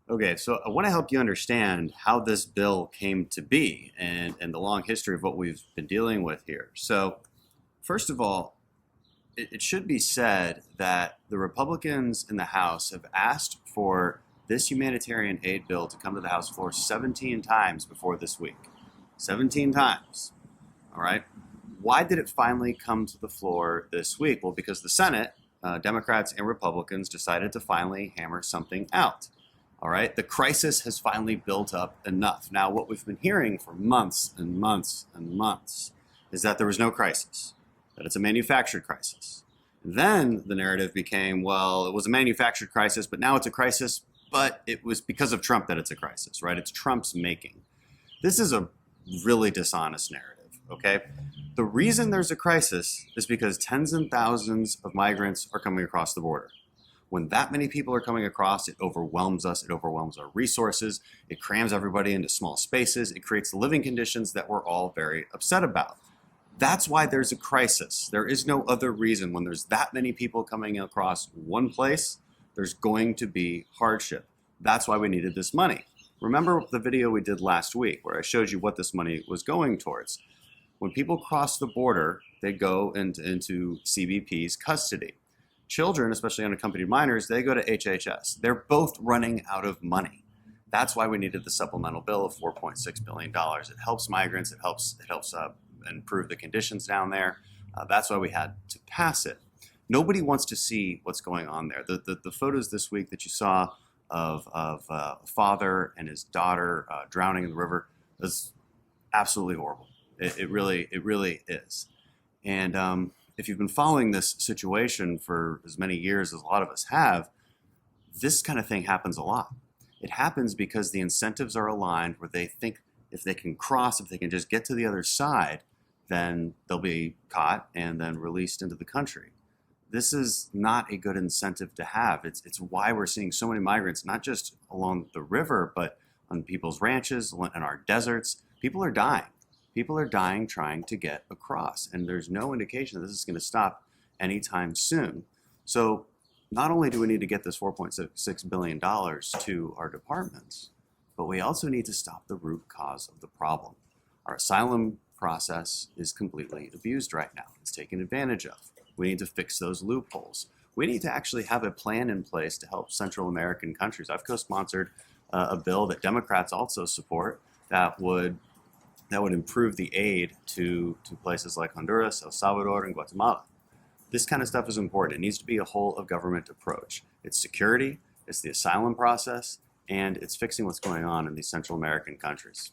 Okay, so I want to help you understand how this bill came to be and the long history of what we've been dealing with here. So, first of all, it should be said that the Republicans in the House have asked for this humanitarian aid bill to come to the House floor 17 times before this week. 17 times. All right. Why did it finally come to the floor this week? Well, because the Senate, Democrats and Republicans, decided to finally hammer something out. All right. The crisis has finally built up enough. Now, what we've been hearing for months and months and months is that there was no crisis, that it's a manufactured crisis. Then the narrative became, well, it was a manufactured crisis, but now it's a crisis, but it was because of Trump that it's a crisis, right? It's Trump's making. This is a really dishonest narrative, okay? The reason there's a crisis is because tens and thousands of migrants are coming across the border. When that many people are coming across, it overwhelms us, it overwhelms our resources, it crams everybody into small spaces, it creates living conditions that we're all very upset about. That's why there's a crisis. There is no other reason. When there's that many people coming across one place, there's going to be hardship. That's why we needed this money. Remember the video we did last week where I showed you what this money was going towards. When people cross the border, they go into CBP's custody. Children, especially unaccompanied minors, they go to HHS. They're both running out of money. That's why we needed the supplemental bill of $4.6 billion. It helps migrants. It helps improve the conditions down there. That's why we had to pass it. Nobody wants to see what's going on there. The photos this week that you saw of a father and his daughter drowning in the river is absolutely horrible. It really is. And if you've been following this situation for as many years as a lot of us have, this kind of thing happens a lot. It happens because the incentives are aligned where they think if they can cross, if they can just get to the other side, then they'll be caught and then released into the country. This is not a good incentive to have. It's why we're seeing so many migrants, not just along the river, but on people's ranches, in our deserts. People are dying. People are dying trying to get across, and there's no indication that this is going to stop anytime soon. So not only do we need to get this $4.6 billion to our departments, but we also need to stop the root cause of the problem. Our asylum process is completely abused right now. It's taken advantage of. We need to fix those loopholes. We need to actually have a plan in place to help Central American countries. I've co-sponsored a bill that Democrats also support that would improve the aid to places like Honduras, El Salvador, and Guatemala. This kind of stuff is important. It needs to be a whole of government approach. It's security, it's the asylum process, and it's fixing what's going on in these Central American countries.